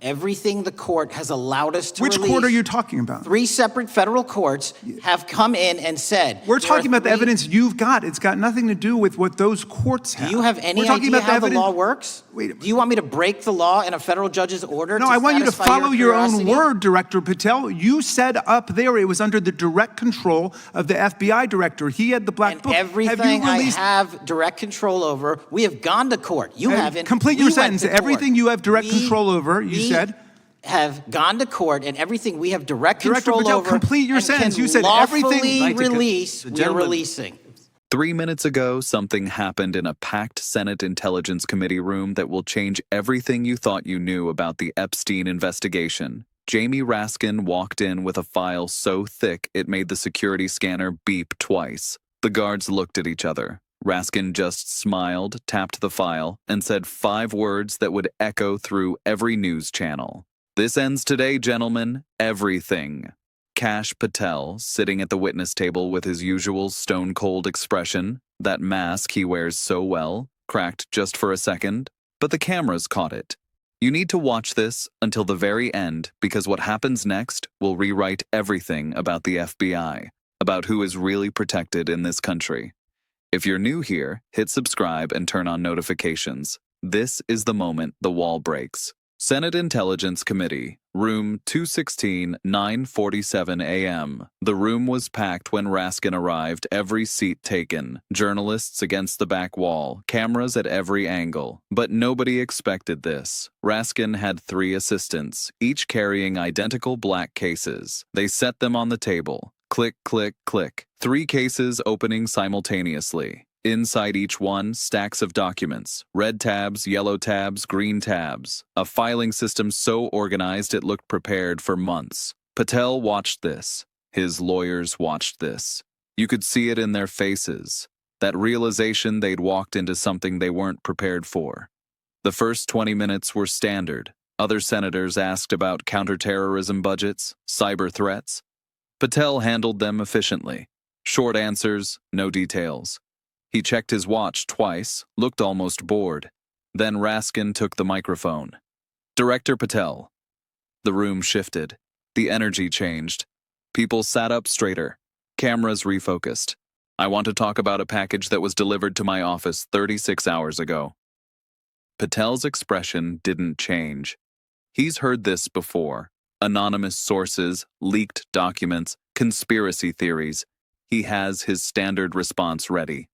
Everything the court has allowed us to release. Which court are you talking about? 3 separate federal courts have come in and said. We're talking about the evidence you've got. It's got nothing to do with what those courts have. Do you have any idea how the law works? Do you want me to break the law in a federal judge's order? No, I want you to follow your own word, Director Patel. You said up there it was under the direct control of the FBI director. He had the black book. Everything I have direct control over, we have gone to court. You haven't. Complete your sentence. Everything you have direct control over, you said. Have gone to court, and everything we have direct control over. Complete your sentence. You said everything. We're releasing. 3 minutes ago, something happened in a packed Senate Intelligence Committee room that will change everything you thought you knew about the Epstein investigation. Jamie Raskin walked in with a file so thick it made the security scanner beep twice. The guards looked at each other. Raskin just smiled, tapped the file, and said 5 words that would echo through every news channel. "This ends today, gentlemen. Everything." Kash Patel, sitting at the witness table with his usual stone-cold expression, that mask he wears so well, cracked just for a second, but the cameras caught it. You need to watch this until the very end, because what happens next will rewrite everything about the FBI, about who is really protected in this country. If you're new here, hit subscribe and turn on notifications. This is the moment the wall breaks. Senate Intelligence Committee, room 216, 9:47 a.m. The room was packed when Raskin arrived, every seat taken, journalists against the back wall, cameras at every angle. But nobody expected this. Raskin had 3 assistants, each carrying identical black cases. They set them on the table. Click, click, click. 3 cases opening simultaneously. Inside each one, stacks of documents. Red tabs, yellow tabs, green tabs. A filing system so organized it looked prepared for months. Patel watched this. His lawyers watched this. You could see it in their faces. That realization they'd walked into something they weren't prepared for. The first 20 minutes were standard. Other senators asked about counterterrorism budgets, cyber threats. Patel handled them efficiently. Short answers, no details. He checked his watch twice, looked almost bored. Then Raskin took the microphone. "Director Patel." The room shifted. The energy changed. People sat up straighter. Cameras refocused. "I want to talk about a package that was delivered to my office 36 hours ago." Patel's expression didn't change. He's heard this before. Anonymous sources, leaked documents, conspiracy theories. He has his standard response ready.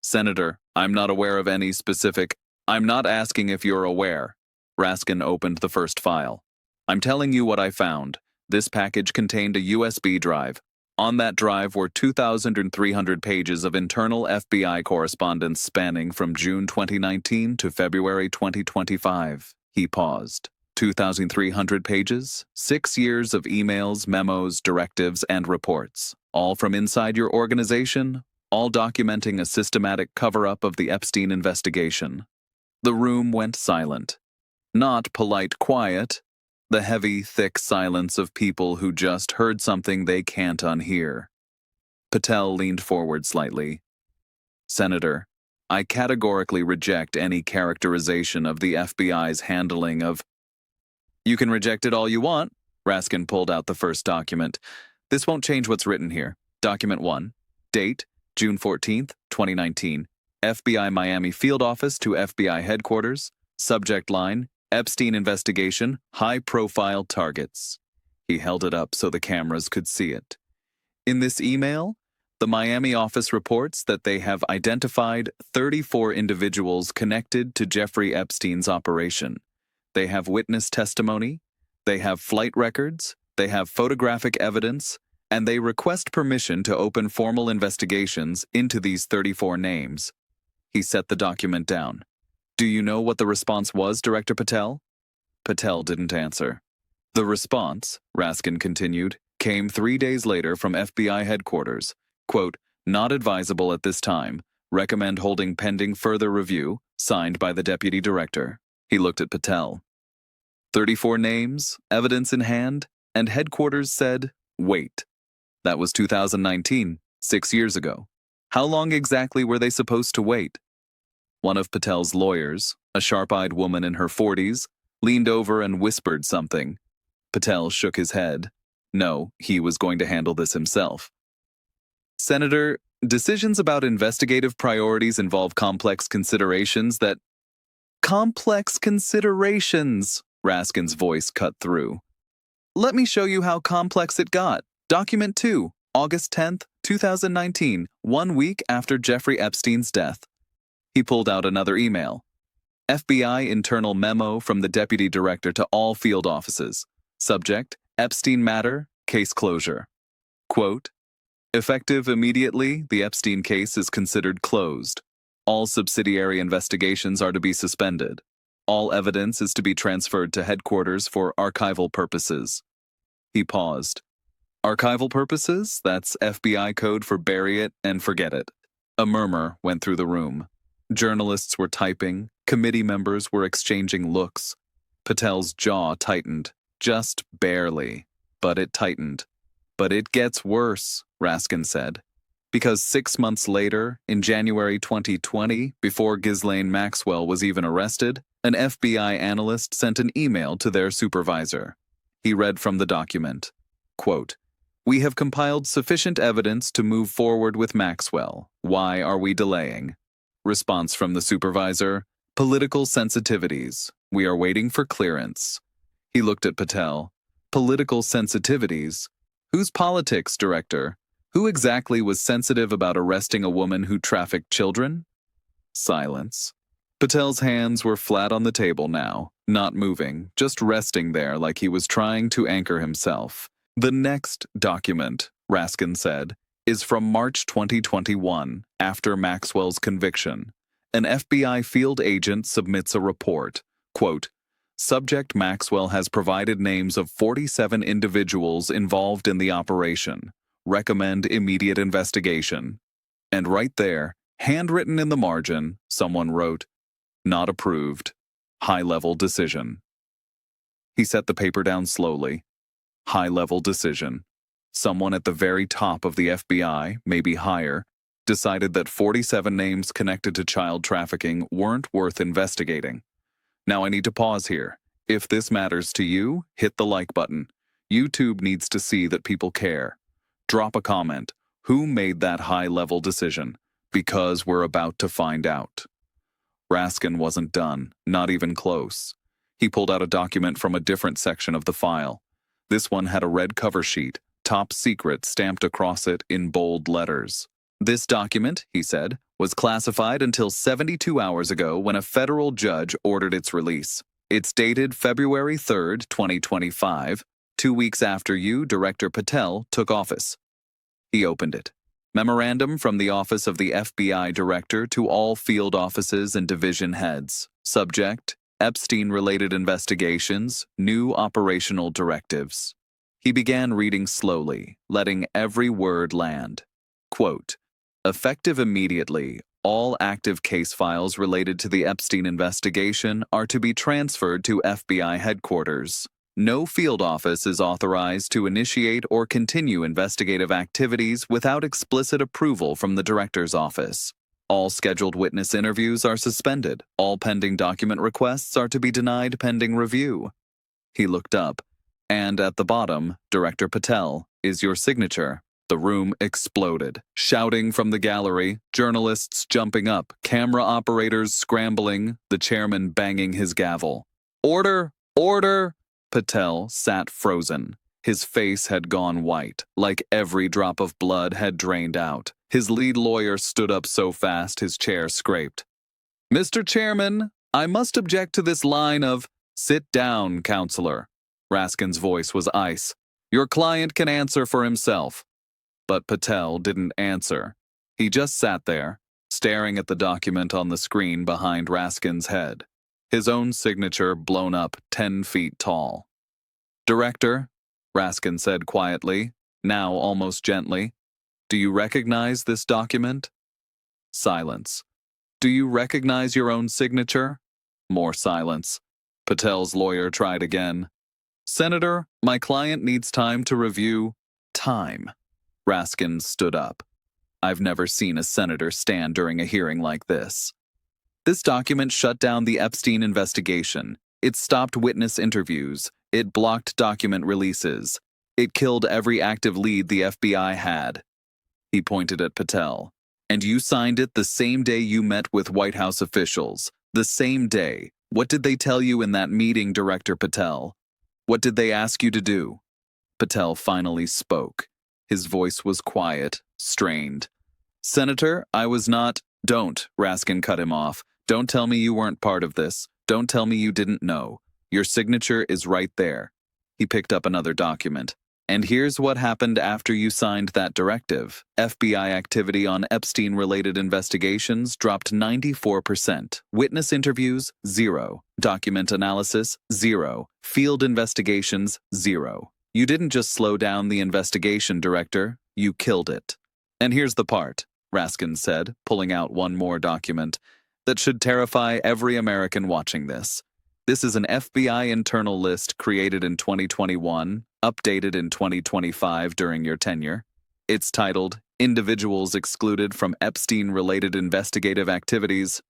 "Senator, I'm not aware of any specific..." "I'm not asking if you're aware." Raskin opened the first file. "I'm telling you what I found. This package contained a USB drive. On that drive were 2,300 pages of internal FBI correspondence spanning from June 2019 to February 2025. He paused. 2,300 pages, 6 years of emails, memos, directives, and reports. All from inside your organization, all documenting a systematic cover-up of the Epstein investigation." The room went silent. Not polite quiet, the heavy, thick silence of people who just heard something they can't unhear. Patel leaned forward slightly. "Senator, I categorically reject any characterization of the FBI's handling of..." "You can reject it all you want." Raskin pulled out the first document. "This won't change what's written here. Document 1. Date, June 14th, 2019. FBI Miami Field Office to FBI Headquarters. Subject line, Epstein investigation, high-profile targets." He held it up so the cameras could see it. "In this email, the Miami office reports that they have identified 34 individuals connected to Jeffrey Epstein's operation. They have witness testimony, they have flight records, they have photographic evidence, and they request permission to open formal investigations into these 34 names." He set the document down. "Do you know what the response was, Director Patel?" Patel didn't answer. "The response," Raskin continued, "came 3 days later from FBI headquarters. Quote, not advisable at this time. Recommend holding pending further review, signed by the Deputy Director." He looked at Patel. 34 names, evidence in hand, and headquarters said, wait. That was 2019, 6 years ago. How long exactly were they supposed to wait? One of Patel's lawyers, a sharp-eyed woman in her 40s, leaned over and whispered something. Patel shook his head. No, he was going to handle this himself. Senator, decisions about investigative priorities involve complex considerations that... Complex considerations, Raskin's voice cut through. Let me show you how complex it got. Document 2, August 10th, 2019, 1 week after Jeffrey Epstein's death. He pulled out another email. FBI internal memo from the Deputy Director to all field offices. Subject, Epstein matter, case closure. Quote, effective immediately, the Epstein case is considered closed. All subsidiary investigations are to be suspended. All evidence is to be transferred to headquarters for archival purposes. He paused. Archival purposes? That's FBI code for bury it and forget it. A murmur went through the room. Journalists were typing. Committee members were exchanging looks. Patel's jaw tightened. Just barely. But it tightened. But it gets worse, Raskin said. Because 6 months later, in January 2020, before Ghislaine Maxwell was even arrested, an FBI analyst sent an email to their supervisor. He read from the document, quote, we have compiled sufficient evidence to move forward with Maxwell. Why are we delaying? Response from the supervisor, political sensitivities. We are waiting for clearance. He looked at Patel. Political sensitivities? Whose politics, Director? Who exactly was sensitive about arresting a woman who trafficked children? Silence. Patel's hands were flat on the table now, not moving, just resting there like he was trying to anchor himself. The next document, Raskin said, is from March 2021, after Maxwell's conviction. An FBI field agent submits a report. Quote, subject Maxwell has provided names of 47 individuals involved in the operation. Recommend immediate investigation. And right there, handwritten in the margin, someone wrote, not approved. High-level decision. He set the paper down slowly. High-level decision. Someone at the very top of the FBI, maybe higher, decided that 47 names connected to child trafficking weren't worth investigating. Now I need to pause here. If this matters to you, hit the like button. YouTube needs to see that people care. Drop a comment. Who made that high-level decision? Because we're about to find out. Raskin wasn't done, not even close. He pulled out a document from a different section of the file. This one had a red cover sheet, top secret stamped across it in bold letters. This document, he said, was classified until 72 hours ago when a federal judge ordered its release. It's dated February 3rd, 2025, 2 weeks after you, Director Patel, took office. He opened it. Memorandum from the Office of the FBI Director to all field offices and division heads. Subject, Epstein-related investigations, new operational directives. He began reading slowly, letting every word land. Quote, effective immediately, all active case files related to the Epstein investigation are to be transferred to FBI headquarters. No field office is authorized to initiate or continue investigative activities without explicit approval from the Director's office. All scheduled witness interviews are suspended. All pending document requests are to be denied pending review. He looked up, and at the bottom, Director Patel, is your signature. The room exploded. Shouting from the gallery, journalists jumping up, camera operators scrambling, the chairman banging his gavel. Order! Order! Patel sat frozen. His face had gone white, like every drop of blood had drained out. His lead lawyer stood up so fast his chair scraped. Mr. Chairman, I must object to this line of, sit down, counselor. Raskin's voice was ice. Your client can answer for himself. But Patel didn't answer. He just sat there, staring at the document on the screen behind Raskin's head. His own signature blown up 10 feet tall. Director, Raskin said quietly, now almost gently, do you recognize this document? Silence. Do you recognize your own signature? More silence. Patel's lawyer tried again. Senator, my client needs time to review. Time. Raskin stood up. I've never seen a senator stand during a hearing like this. This document shut down the Epstein investigation. It stopped witness interviews. It blocked document releases. It killed every active lead the FBI had. He pointed at Patel. And you signed it the same day you met with White House officials. The same day. What did they tell you in that meeting, Director Patel? What did they ask you to do? Patel finally spoke. His voice was quiet, strained. Senator, I was not— Don't, Raskin cut him off. Don't tell me you weren't part of this. Don't tell me you didn't know. Your signature is right there. He picked up another document. And here's what happened after you signed that directive. FBI activity on Epstein-related investigations dropped 94%. Witness interviews, 0. Document analysis, 0. Field investigations, 0. You didn't just slow down the investigation, Director. You killed it. And here's the part, Raskin said, pulling out one more document, that should terrify every American watching this. This is an FBI internal list created in 2021, updated in 2025 during your tenure. It's titled, Individuals Excluded from Epstein-Related Investigative Activities.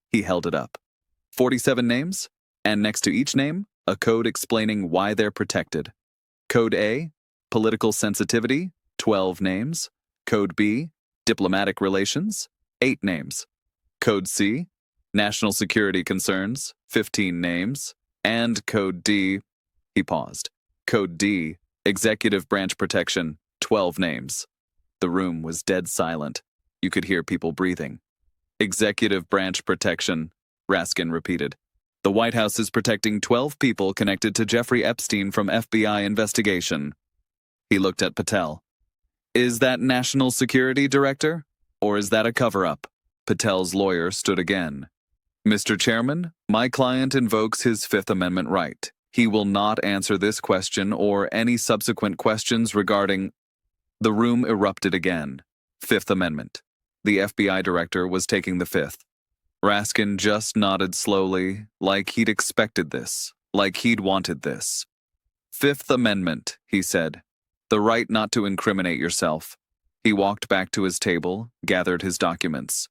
He held it up. 47 names, and next to each name, a code explaining why they're protected. Code A, Political Sensitivity, 12 names. Code B, Diplomatic Relations, 8 names. Code C, National Security Concerns, 15 names. And Code D, he paused. Code D, Executive Branch Protection, 12 names. The room was dead silent. You could hear people breathing. Executive Branch Protection, Raskin repeated. The White House is protecting 12 people connected to Jeffrey Epstein from FBI investigation. He looked at Patel. Is that National Security, Director? Or is that a cover-up? Patel's lawyer stood again. Mr. Chairman, my client invokes his Fifth Amendment right. He will not answer this question or any subsequent questions regarding— The room erupted again. Fifth Amendment. The FBI director was taking the fifth. Raskin just nodded slowly, like he'd expected this, like he'd wanted this. Fifth Amendment, he said. The right not to incriminate yourself. He walked back to his table, gathered his documents.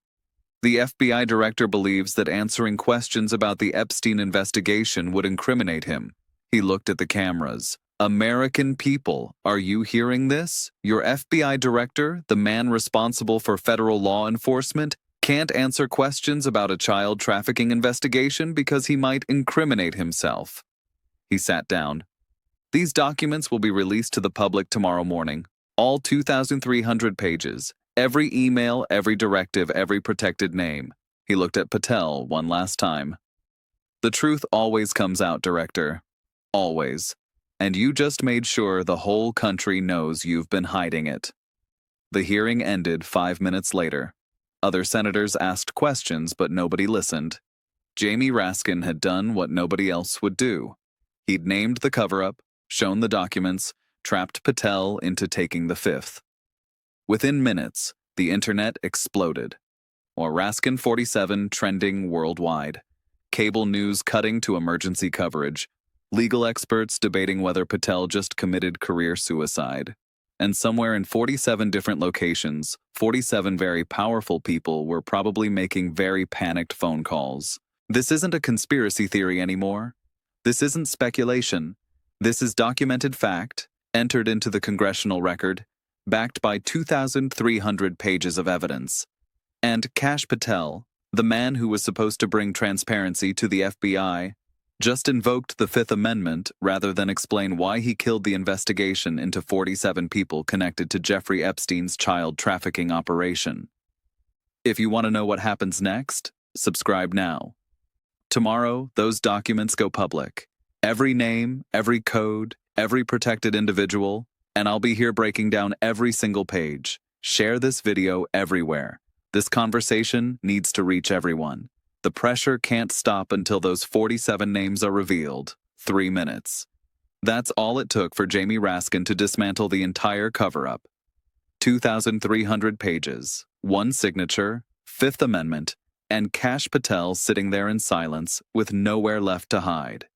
The FBI director believes that answering questions about the Epstein investigation would incriminate him. He looked at the cameras. American people, are you hearing this? Your FBI director, the man responsible for federal law enforcement, can't answer questions about a child trafficking investigation because he might incriminate himself. He sat down. These documents will be released to the public tomorrow morning. All 2,300 pages. Every email, every directive, every protected name. He looked at Patel one last time. The truth always comes out, Director. Always. And you just made sure the whole country knows you've been hiding it. The hearing ended 5 minutes later. Other senators asked questions, but nobody listened. Jamie Raskin had done what nobody else would do. He'd named the cover-up, shown the documents, trapped Patel into taking the fifth. Within minutes, the internet exploded. Or Raskin 47 trending worldwide. Cable news cutting to emergency coverage. Legal experts debating whether Patel just committed career suicide. And somewhere in 47 different locations, 47 very powerful people were probably making very panicked phone calls. This isn't a conspiracy theory anymore. This isn't speculation. This is documented fact, entered into the congressional record, backed by 2,300 pages of evidence. And Kash Patel, the man who was supposed to bring transparency to the FBI, just invoked the Fifth Amendment rather than explain why he killed the investigation into 47 people connected to Jeffrey Epstein's child trafficking operation. If you want to know what happens next, subscribe now. Tomorrow, those documents go public. Every name, every code, every protected individual, and I'll be here breaking down every single page. Share this video everywhere. This conversation needs to reach everyone. The pressure can't stop until those 47 names are revealed. 3 minutes. That's all it took for Jamie Raskin to dismantle the entire cover-up. 2,300 pages, one signature, Fifth Amendment, and Kash Patel sitting there in silence with nowhere left to hide.